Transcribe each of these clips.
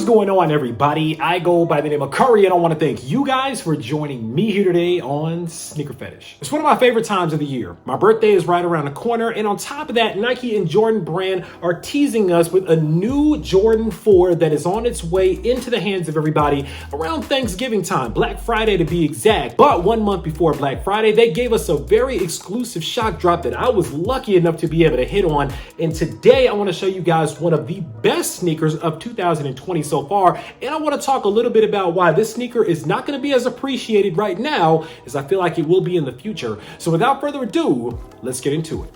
going on, everybody? I go by the name of Curry, and I want to thank you guys for joining me here today on Sneaker Fetish. It's one of my favorite times of the year. My birthday is right around the corner, and on top of that, Nike and Jordan Brand are teasing us with a new Jordan 4 that is on its way into the hands of everybody around Thanksgiving time, Black Friday to be exact. But 1 month before Black Friday, they gave us a very exclusive shock drop that I was lucky enough to be able to hit on. And today, I want to show you guys one of the best sneakers of 2020 so far, and I want to talk a little bit about why this sneaker is not going to be as appreciated right now as I feel like it will be in the future. So without further ado, let's get into it.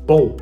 Boom.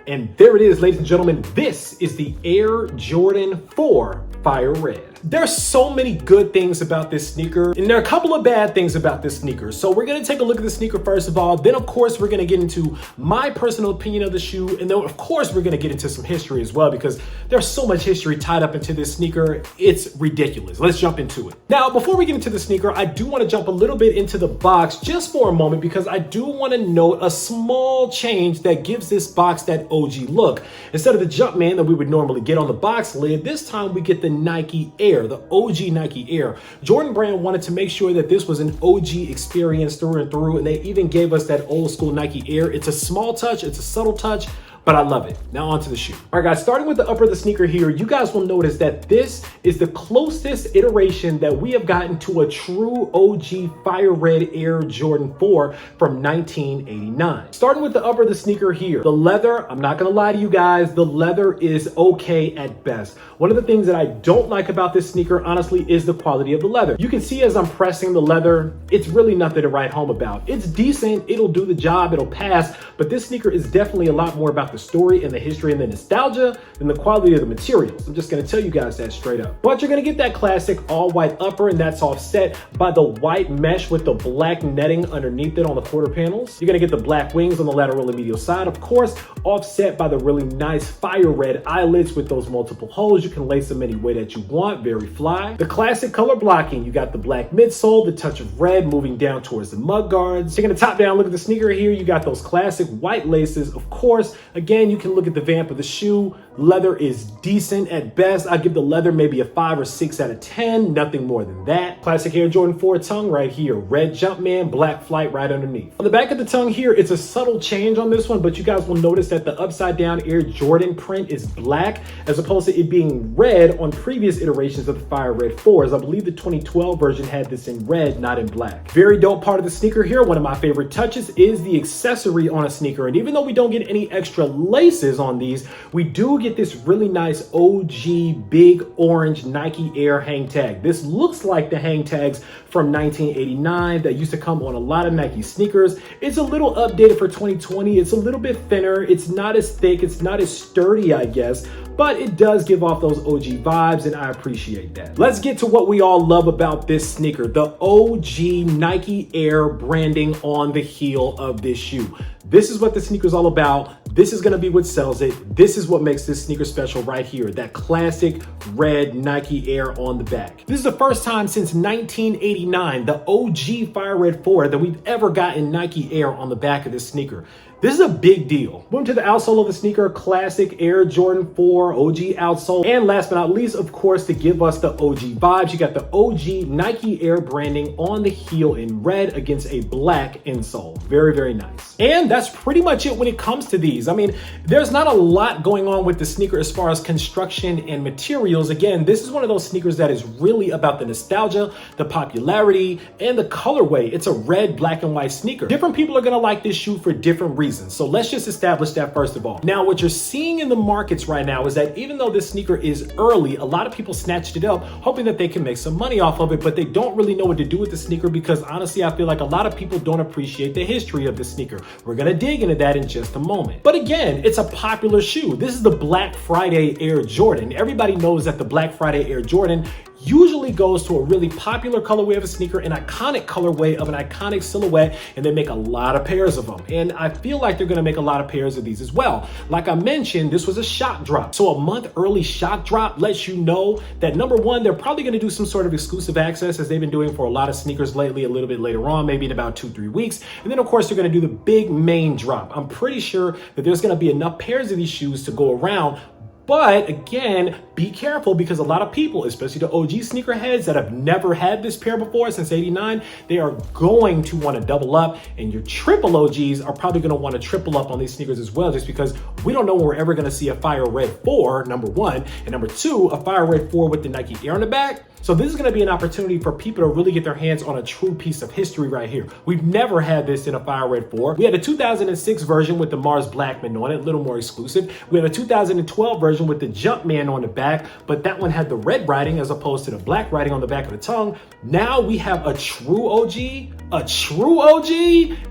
And there it is, ladies and gentlemen. This is the Air Jordan 4 Fire Red. There's so many good things about this sneaker, and there are a couple of bad things about this sneaker. So we're gonna take a look at the sneaker first of all. Then of course, we're gonna get into my personal opinion of the shoe. And then of course, we're gonna get into some history as well, because there's so much history tied up into this sneaker. It's ridiculous. Let's jump into it. Now, before we get into the sneaker, I do wanna jump a little bit into the box just for a moment, because I do wanna note a small change that gives this box that OG look. Instead of the Jumpman that we would normally get on the box lid, this time we get the Nike Air, the OG Nike Air. Jordan Brand wanted to make sure that this was an OG experience through and through, and they even gave us that old school Nike Air. It's a small touch, it's a subtle touch, but I love it. Now onto the shoe. All right, guys, starting with the upper of the sneaker here, you guys will notice that this is the closest iteration that we have gotten to a true OG Fire Red Air Jordan 4 from 1989. Starting with the upper of the sneaker here, the leather, I'm not gonna lie to you guys, the leather is okay at best. One of the things that I don't like about this sneaker, honestly, is the quality of the leather. You can see as I'm pressing the leather, it's really nothing to write home about. It's decent, it'll do the job, it'll pass, but this sneaker is definitely a lot more about the story and the history and the nostalgia than the quality of the materials. I'm just gonna tell you guys that straight up. But you're gonna get that classic all white upper, and that's offset by the white mesh with the black netting underneath it on the quarter panels. You're gonna get the black wings on the lateral and medial side, of course, offset by the really nice fire red eyelets with those multiple holes. You can lace them any way that you want, very fly. The classic color blocking, you got the black midsole, the touch of red moving down towards the mud guards. Taking a top down look at the sneaker here, you got those classic white laces, of course. Again, you can look at the vamp of the shoe. Leather is decent at best. I give the leather maybe a 5 or 6 out of 10, nothing more than that. Classic Air Jordan 4 tongue right here, red Jumpman, black flight right underneath. On the back of the tongue here, it's a subtle change on this one, but you guys will notice that the upside down Air Jordan print is black, as opposed to it being red on previous iterations of the Fire Red 4s. I believe the 2012 version had this in red, not in black. Very dope part of the sneaker here, one of my favorite touches, is the accessory on a sneaker. And even though we don't get any extra laces on these, we do get this really nice OG big orange Nike Air hang tag. This looks like the hang tags from 1989 that used to come on a lot of Nike sneakers. It's a little updated for 2020. It's a little bit thinner. It's not as thick. It's not as sturdy, I guess, but it does give off those OG vibes, and I appreciate that. Let's get to what we all love about this sneaker, the OG Nike Air branding on the heel of this shoe. This is what the sneaker is all about. This is gonna be what sells it. This is what makes this sneaker special right here, that classic red Nike Air on the back. This is the first time since 1989, the OG Fire Red 4, that we've ever gotten Nike Air on the back of this sneaker. This is a big deal. Moving to the outsole of the sneaker, classic Air Jordan 4 OG outsole. And last but not least, of course, to give us the OG vibes, you got the OG Nike Air branding on the heel in red against a black insole. Very, very nice. And that's pretty much it when it comes to these. I mean, there's not a lot going on with the sneaker as far as construction and materials. Again, this is one of those sneakers that is really about the nostalgia, the popularity, and the colorway. It's a red, black, and white sneaker. Different people are gonna like this shoe for different reasons. So let's just establish that first of all. Now, what you're seeing in the markets right now is that even though this sneaker is early, a lot of people snatched it up hoping that they can make some money off of it, but they don't really know what to do with the sneaker, because honestly, I feel like a lot of people don't appreciate the history of the sneaker. We're gonna dig into that in just a moment. But again, it's a popular shoe. This is the Black Friday Air Jordan. Everybody knows that the Black Friday Air Jordan usually goes to a really popular colorway of a sneaker, an iconic colorway of an iconic silhouette, and they make a lot of pairs of them. And I feel like they're gonna make a lot of pairs of these as well. Like I mentioned, this was a shock drop. So a month early shock drop lets you know that number one, they're probably gonna do some sort of exclusive access, as they've been doing for a lot of sneakers lately, a little bit later on, maybe in about 2-3 weeks. And then of course, they're gonna do the big main drop. I'm pretty sure that there's gonna be enough pairs of these shoes to go around. But again, be careful because a lot of people, especially the OG sneakerheads that have never had this pair before since '89, they are going to want to double up, and your triple OGs are probably going to want to triple up on these sneakers as well, just because we don't know when we're ever going to see a Fire Red 4, number one, and number two, a Fire Red 4 with the Nike Air on the back. So this is going to be an opportunity for people to really get their hands on a true piece of history right here. We've never had this in a Fire Red 4. We had a 2006 version with the Mars Blackman on it, a little more exclusive. We had a 2012 version with the Jumpman on the back, but that one had the red writing as opposed to the black writing on the back of the tongue. Now we have a true OG. A true OG?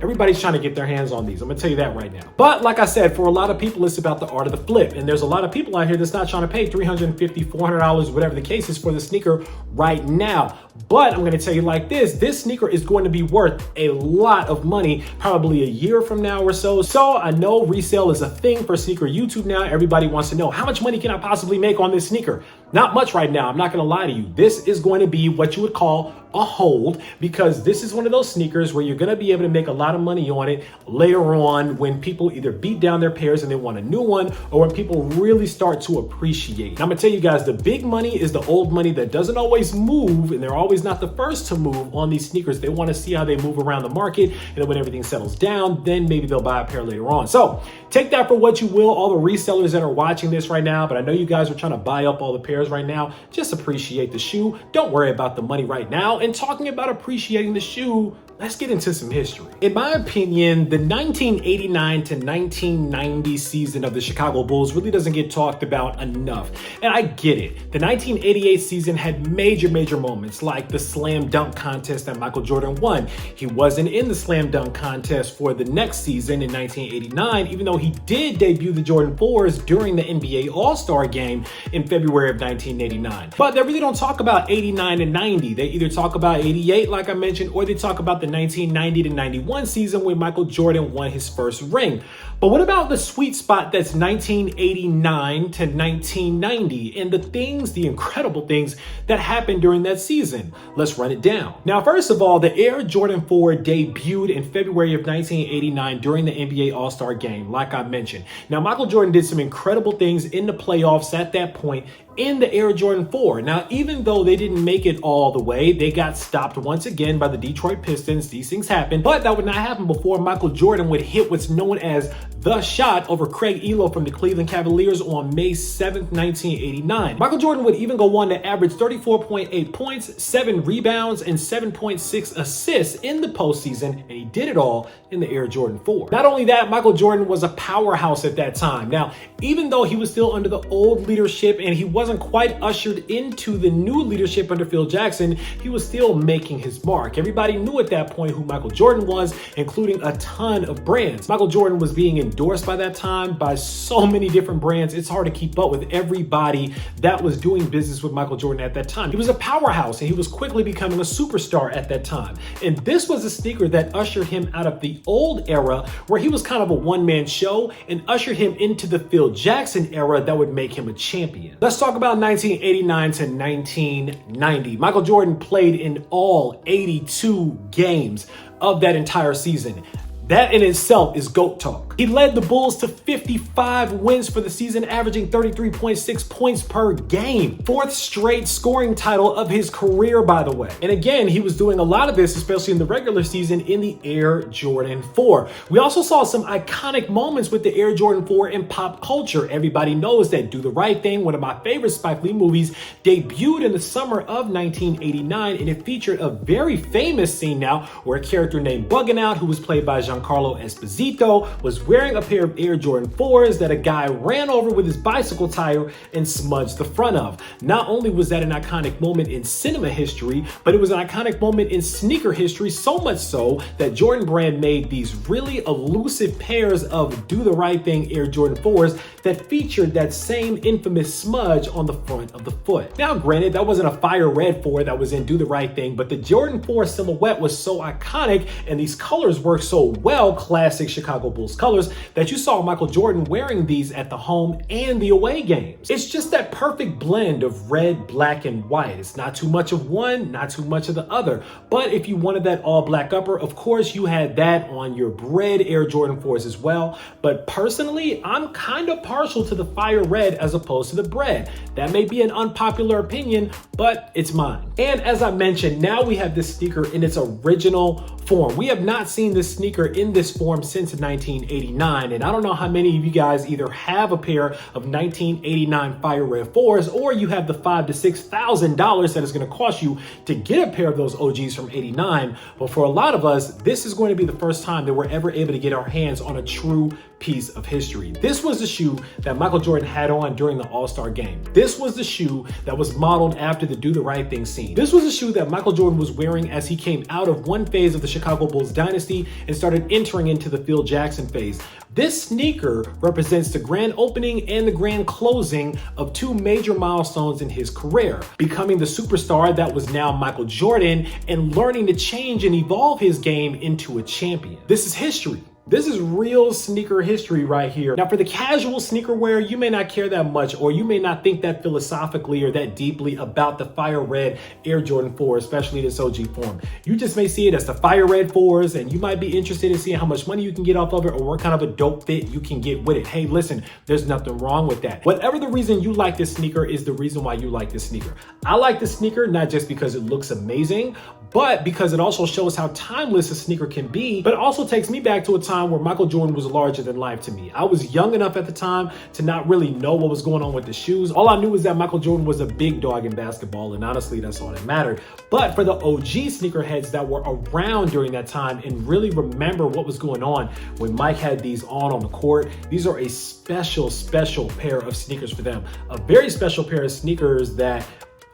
Everybody's trying to get their hands on these. I'm gonna tell you that right now. But like I said, for a lot of people, it's about the art of the flip. And there's a lot of people out here that's not trying to pay $350, $400, whatever the case is for the sneaker right now. But I'm gonna tell you like this sneaker is going to be worth a lot of money, probably a year from now or so. So I know resale is a thing for sneaker YouTube now. Everybody wants to know, how much money can I possibly make on this sneaker? Not much right now, I'm not gonna lie to you. This is going to be what you would call a hold, because this is one of those sneakers where you're gonna be able to make a lot of money on it later on when people either beat down their pairs and they want a new one, or when people really start to appreciate. And I'm gonna tell you guys, the big money is the old money that doesn't always move, and they're always not the first to move on these sneakers. They wanna see how they move around the market, and then when everything settles down, then maybe they'll buy a pair later on. So take that for what you will, all the resellers that are watching this right now, but I know you guys are trying to buy up all the pairs right now. Just appreciate the shoe. Don't worry about the money right now. And talking about appreciating the shoe, let's get into some history. In my opinion, the 1989 to 1990 season of the Chicago Bulls really doesn't get talked about enough. And I get it. The 1988 season had major moments, like the slam dunk contest that Michael Jordan won. He wasn't in the slam dunk contest for the next season in 1989, even though he did debut the Jordan 4s during the NBA All-Star game in February of 1989. But they really don't talk about 89 and 90. They either talk about 88, like I mentioned, or they talk about the 1990 to 91 season when Michael Jordan won his first ring. But what about the sweet spot that's 1989 to 1990 and the incredible things that happened during that season? Let's run it down. Now, first of all, the Air Jordan 4 debuted in February of 1989 during the NBA All-Star game, like I mentioned. Now, Michael Jordan did some incredible things in the playoffs at that point in the Air Jordan 4. Now, even though they didn't make it all the way, they got stopped once again by the Detroit Pistons. These things happen, but that would not happen before Michael Jordan would hit what's known as the shot over Craig Elo from the Cleveland Cavaliers on May 7th, 1989. Michael Jordan would even go on to average 34.8 points, 7 rebounds, and 7.6 assists in the postseason, and he did it all in the Air Jordan 4. Not only that, Michael Jordan was a powerhouse at that time. Now, even though he was still under the old leadership and he wasn't quite ushered into the new leadership under Phil Jackson, he was still making his mark. Everybody knew at that point who Michael Jordan was, including a ton of brands. Michael Jordan was being endorsed by that time by so many different brands. It's hard to keep up with everybody that was doing business with Michael Jordan at that time. He was a powerhouse and he was quickly becoming a superstar at that time. And this was a sneaker that ushered him out of the old era where he was kind of a one-man show and ushered him into the Phil Jackson era that would make him a champion. Let's talk about 1989 to 1990. Michael Jordan played in all 82 games of that entire season. That in itself is GOAT talk. He led the Bulls to 55 wins for the season, averaging 33.6 points per game. 4th straight scoring title of his career, by the way. And again, he was doing a lot of this, especially in the regular season, in the Air Jordan 4. We also saw some iconic moments with the Air Jordan 4 in pop culture. Everybody knows that Do the Right Thing, one of my favorite Spike Lee movies, debuted in the summer of 1989, and it featured a very famous scene now where a character named Buggin' Out, who was played by Giancarlo Esposito, was wearing a pair of Air Jordan 4s that a guy ran over with his bicycle tire and smudged the front of. Not only was that an iconic moment in cinema history, but it was an iconic moment in sneaker history, so much so that Jordan Brand made these really elusive pairs of Do the Right Thing Air Jordan 4s that featured that same infamous smudge on the front of the foot. Now, granted, that wasn't a fire red 4 that was in Do the Right Thing, but the Jordan 4 silhouette was so iconic and these colors worked so well, classic Chicago Bulls colors, colors that you saw Michael Jordan wearing these at the home and the away games. It's just that perfect blend of red, black, and white. It's not too much of one, not too much of the other. But if you wanted that all black upper, of course you had that on your red Air Jordan 4s as well. But personally, I'm kind of partial to the fire red as opposed to the bread. That may be an unpopular opinion, but it's mine. And as I mentioned, now we have this sneaker in its original form. We have not seen this sneaker in this form since 1989. And I don't know how many of you guys either have a pair of 1989 fire red 4s, or you have the $5,000 to $6,000 that it's going to cost you to get a pair of those OGs from 89. But for a lot of us, this is going to be the first time that we're ever able to get our hands on a true piece of history. This was the shoe that Michael Jordan had on during the All-Star game. This was the shoe that was modeled after the Do the Right Thing scene. This was a shoe that Michael Jordan was wearing as he came out of one phase of the Chicago Bulls dynasty and started entering into the Phil Jackson phase. This sneaker represents the grand opening and the grand closing of two major milestones in his career, becoming the superstar that was now Michael Jordan and learning to change and evolve his game into a champion. This is history. This is real sneaker history right here. Now, for the casual sneaker wearer, you may not care that much, or you may not think that philosophically or that deeply about the fire red Air Jordan 4, especially this OG form. You just may see it as the fire red 4s, and you might be interested in seeing how much money you can get off of it or what kind of a dope fit you can get with it. Hey, listen, there's nothing wrong with that. Whatever the reason you like this sneaker is the reason why you like this sneaker. I like this sneaker not just because it looks amazing, but because it also shows how timeless a sneaker can be, but also takes me back to a time where Michael Jordan was larger than life to me. I was young enough at the time to not really know what was going on with the shoes. All I knew was that Michael Jordan was a big dog in basketball, and honestly, that's all that mattered. But for the OG sneakerheads that were around during that time and really remember what was going on when Mike had these on the court, these are a special pair of sneakers for them. A very special pair of sneakers that,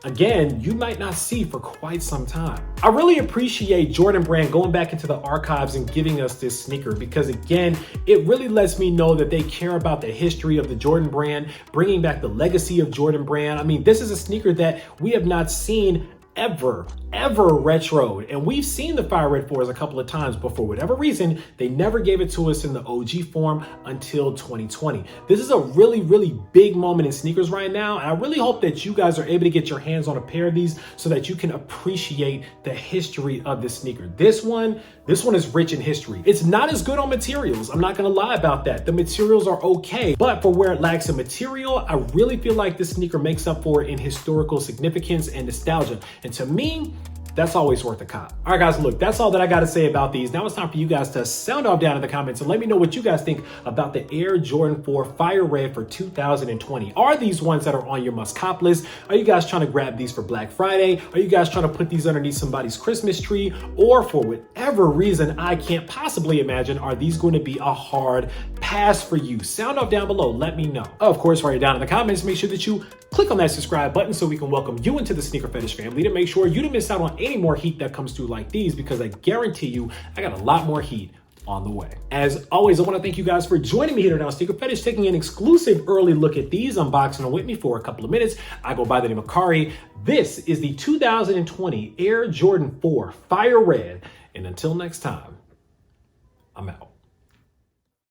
again, you might not see for quite some time. I really appreciate Jordan Brand going back into the archives and giving us this sneaker because, again, it really lets me know that they care about the history of the Jordan Brand, bringing back the legacy of Jordan Brand. I mean, this is a sneaker that we have not seen ever retroed, and we've seen the fire red 4s a couple of times, but for whatever reason they never gave it to us in the OG form until 2020. This is a really big moment in sneakers right now, and I really hope that you guys are able to get your hands on a pair of these so that you can appreciate the history of this sneaker. This one is rich in history. It's not as good on materials, I'm not gonna lie about that. The materials are okay, but for where it lacks in material, I really feel like this sneaker makes up for it in historical significance and nostalgia. And to me, that's always worth a cop. All right, guys, look, that's all that I got to say about these. Now it's time for you guys to sound off down in the comments and let me know what you guys think about the Air Jordan 4 Fire Red for 2020. Are these ones that are on your must cop list? Are you guys trying to grab these for Black Friday? Are you guys trying to put these underneath somebody's Christmas tree? Or for whatever reason I can't possibly imagine, are these going to be a hard pass for you? Sound off down below. Let me know. Of course, write it down in the comments. Make sure that you click on that subscribe button so we can welcome you into the Sneaker Fetish family to make sure you don't miss out on any more heat that comes through like these, because I guarantee you I got a lot more heat on the way. As always, I want to thank you guys for joining me here today on Sneaker Fetish, taking an exclusive early look at these, unboxing them with me for a couple of minutes. I go by the name of Kari. This is the 2020 Air Jordan 4 Fire Red, and until next time, I'm out.